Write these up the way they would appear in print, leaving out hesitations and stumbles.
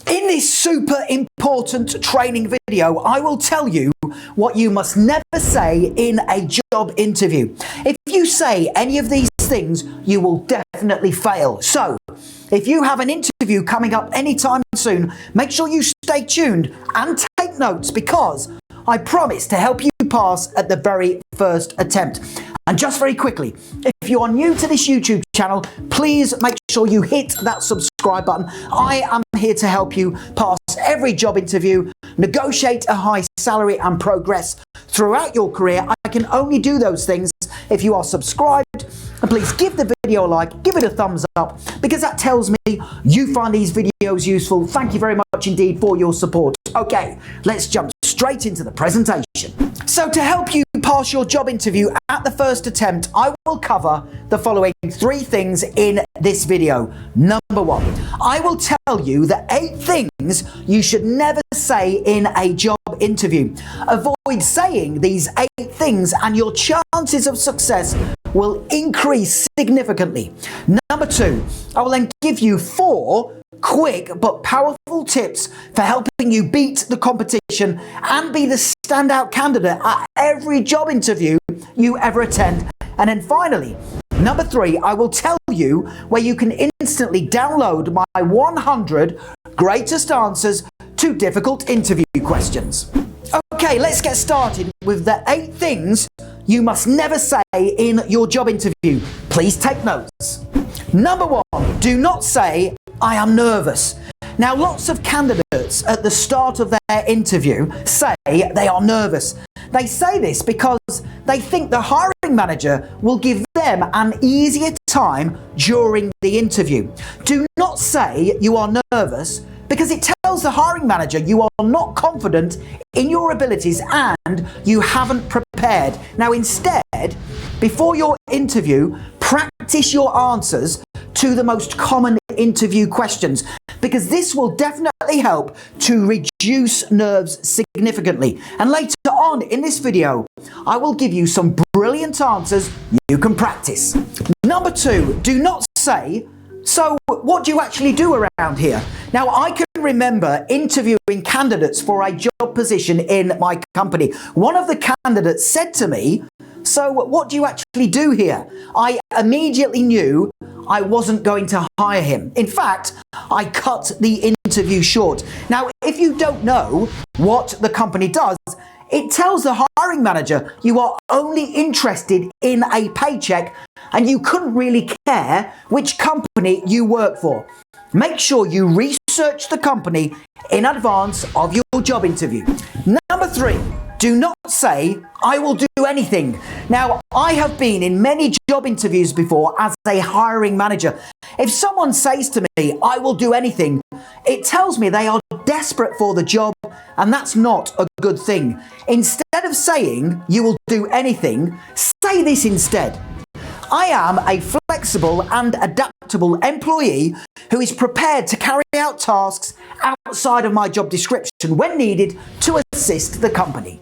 In this super important training video, I will tell you what you must never say in a job interview. If you say any of these things, you will definitely fail. So, if you have an interview coming up anytime soon, make sure you stay tuned and take notes, because I promise to help you pass at the very first attempt. And just very quickly, if you are new to this YouTube channel, please make sure you hit that subscribe button. I am here to help you pass every job interview, negotiate a high salary and progress throughout your career. I can only do those things if you are subscribed. And please give the video a like, give it a thumbs up, because that tells me you find these videos useful. Thank you very much indeed for your support. Okay, let's jump straight into the presentation. So to help you pass your job interview at the first attempt, I will cover the following 3 things in this video. Number 1, I will tell you the 8 things you should never say in a job interview. Avoid saying these 8 things and your chances of success will increase significantly. Number 2, I will then give you 4 quick but powerful tips for helping you beat the competition and be the standout candidate at every job interview you ever attend. And then finally, number 3, I will tell you where you can instantly download my 100 greatest answers to difficult interview questions. Okay, let's get started with the 8 things you must never say in your job interview. Please take notes. Number 1, do not say, "I am nervous." Now, lots of candidates at the start of their interview say they are nervous. They say this because they think the hiring manager will give them an easier time during the interview. Do not say you are nervous, because it tells the hiring manager you are not confident in your abilities and you haven't prepared. Now, instead, before your interview, practice your answers to the most common interview questions, because this will definitely help to reduce nerves significantly. And later on in this video, I will give you some brilliant answers you can practice. Number 2, do not say, "So what do you actually do around here?" Now, I can remember interviewing candidates for a job position in my company. One of the candidates said to me, "So what do you actually do here?" I immediately knew I wasn't going to hire him. In fact, I cut the interview short. Now, if you don't know what the company does, it tells the hiring manager you are only interested in a paycheck and you couldn't really care which company you work for. Make sure you research the company in advance of your job interview. Number 3, do not say, "I will do anything." Now, I have been in many job interviews before as a hiring manager. If someone says to me, "I will do anything," it tells me they are desperate for the job, and that's not a good thing. Instead of saying, "You will do anything," say this instead: "I am a flexible and adaptable employee who is prepared to carry out tasks outside of my job description when needed to assist the company."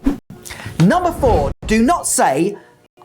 Number 4, do not say,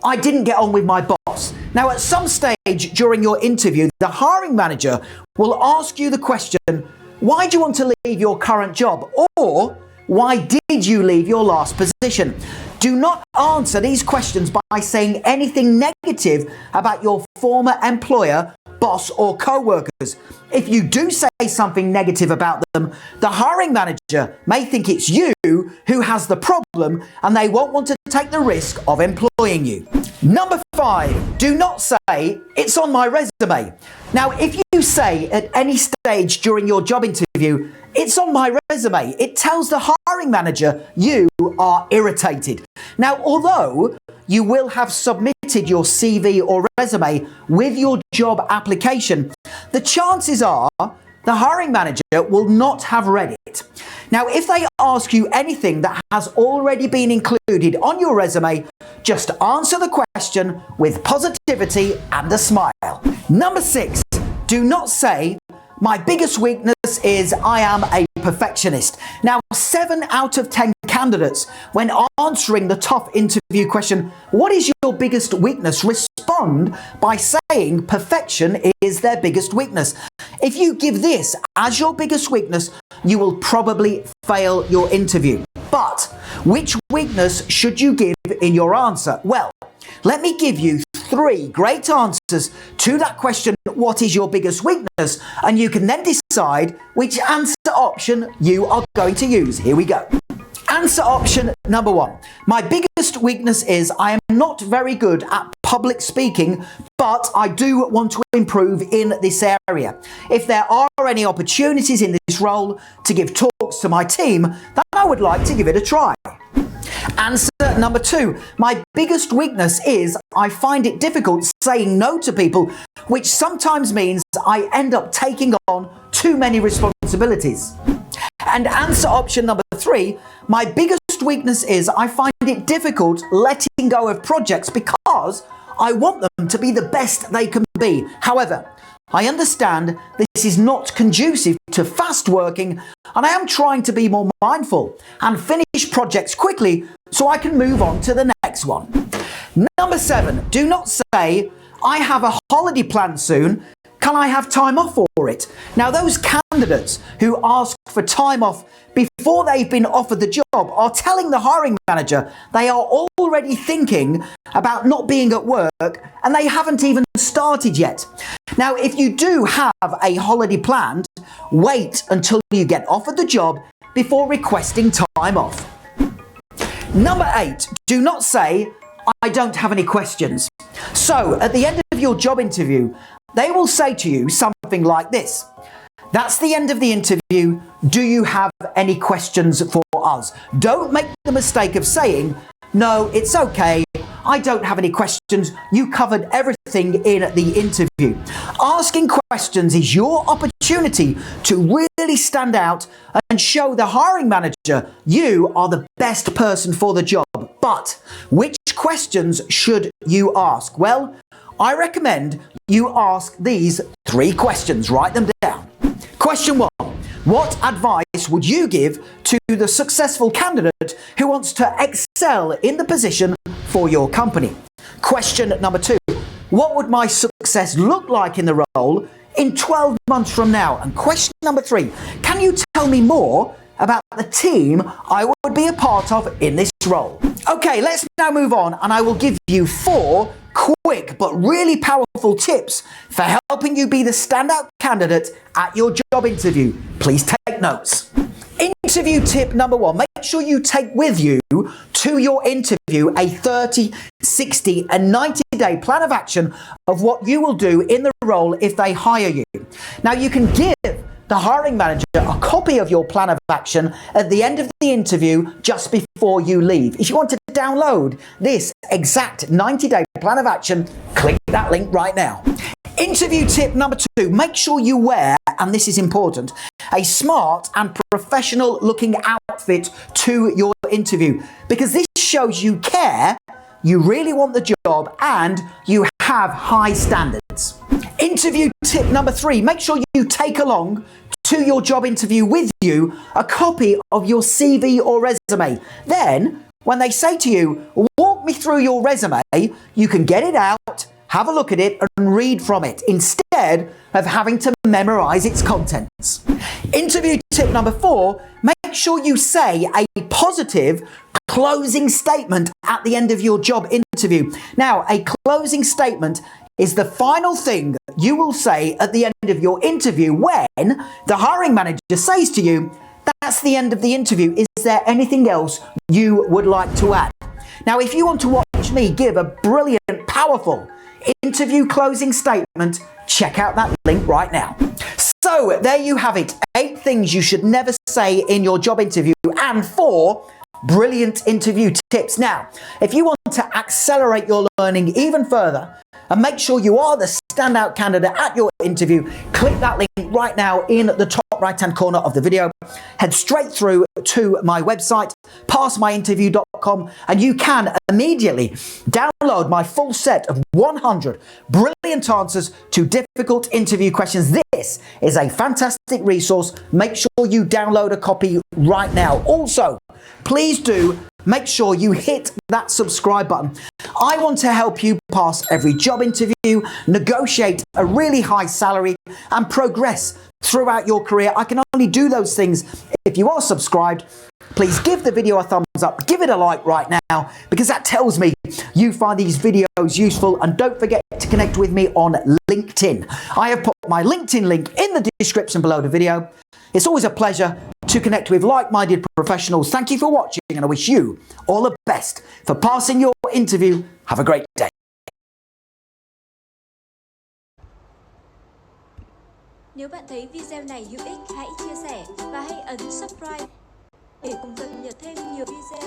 "I didn't get on with my boss." Now, at some stage during your interview, the hiring manager will ask you the question, "Why do you want to leave your current job?" or "Why did you leave your last position?" Do not answer these questions by saying anything negative about your former employer, boss, or co-workers. If you do say something negative about them, the hiring manager may think it's you who has the problem and they won't want to take the risk of employing you. Number 5, do not say, "It's on my resume." Now, if you say at any stage during your job interview, "It's on my resume," it tells the hiring manager you are irritated. Now, although you will have submitted your CV or resume with your job application, the chances are the hiring manager will not have read it. Now, if they ask you anything that has already been included on your resume, just answer the question with positivity and a smile. Number 6, do not say, "My biggest weakness is I am a perfectionist." Now, 7 out of 10 candidates, when answering the tough interview question, "What is your biggest weakness?" respond by saying perfection is their biggest weakness. If you give this as your biggest weakness, you will probably fail your interview. But which weakness should you give in your answer? Well, let me give you 3 great answers to that question, what is your biggest weakness? And you can then decide which answer option you are going to use. Here we go. Answer option number 1. My biggest weakness is I am not very good at public speaking, but I do want to improve in this area. If there are any opportunities in this role to give talks to my team, then I would like to give it a try. Answer number 2. My biggest weakness is I find it difficult saying no to people, which sometimes means I end up taking on too many responsibilities. And answer option number 3, my biggest weakness is I find it difficult letting go of projects because I want them to be the best they can be. However, I understand this is not conducive to fast working, and I am trying to be more mindful and finish projects quickly so I can move on to the next one. Number 7, do not say, I have a holiday planned soon. Can I have time off for it? Now, those candidates who ask for time off before they've been offered the job are telling the hiring manager they are already thinking about not being at work and they haven't even started yet. Now, if you do have a holiday planned, wait until you get offered the job before requesting time off. Number 8, do not say, I don't have any questions. So, at the end of your job interview, they will say to you something like this. That's the end of the interview. Do you have any questions for us? Don't make the mistake of saying, no, it's okay. I don't have any questions. You covered everything in the interview. Asking questions is your opportunity to really stand out and show the hiring manager you are the best person for the job. But which questions should you ask? Well, I recommend you ask these 3 questions. Write them down. Question 1. What advice would you give to the successful candidate who wants to excel in the position for your company? Question number 2. What would my success look like in the role in 12 months from now? And question number 3. Can you tell me more about the team I would be a part of in this role? Okay, let's now move on, and I will give you 4 quick but really powerful tips for helping you be the standout candidate at your job interview. Please take notes. Interview tip number 1, make sure you take with you to your interview a 30, 60 and 90-day plan of action of what you will do in the role if they hire you. Now, you can give the hiring manager a copy of your plan of action at the end of the interview just before you leave. If you want to download this exact 90-day plan of action, click that link right now. Interview tip number 2, make sure you wear, and this is important, a smart and professional looking outfit to your interview, because this shows you care, you really want the job, and you have high standards. Interview tip number 3, make sure you take along to your job interview with you a copy of your CV or resume. Then, when they say to you, walk me through your resume, you can get it out, have a look at it and read from it instead of having to memorize its contents. Interview tip number 4, make sure you say a positive closing statement at the end of your job interview. Now, a closing statement is the final thing you will say at the end of your interview when the hiring manager says to you, that's the end of the interview. Is there anything else you would like to add? Now, if you want to watch me give a brilliant, powerful interview closing statement, check out that link right now. So there you have it, 8 things you should never say in your job interview and 4 brilliant interview tips. Now, if you want to accelerate your learning even further and make sure you are the standout candidate at your interview, click that link right now in the top right-hand corner of the video. Head straight through to my website, passmyinterview.com, and you can immediately download my full set of 100 brilliant answers to difficult interview questions. This is a fantastic resource. Make sure you download a copy right now. Also, please do make sure you hit that subscribe button. I want to help you pass every job interview, negotiate a really high salary, and progress throughout your career. I can only do those things if you are subscribed. Please give the video a thumbs up, give it a like right now, because that tells me you find these videos useful. And don't forget to connect with me on LinkedIn. I have put my LinkedIn link in the description below the video. It's always a pleasure to connect with like-minded professionals. Thank you for watching, and I wish you all the best for passing your interview. Have a great day. Nếu bạn thấy video này hữu ích, hãy chia sẻ và hãy ấn subscribe để cùng cập nhật thêm nhiều video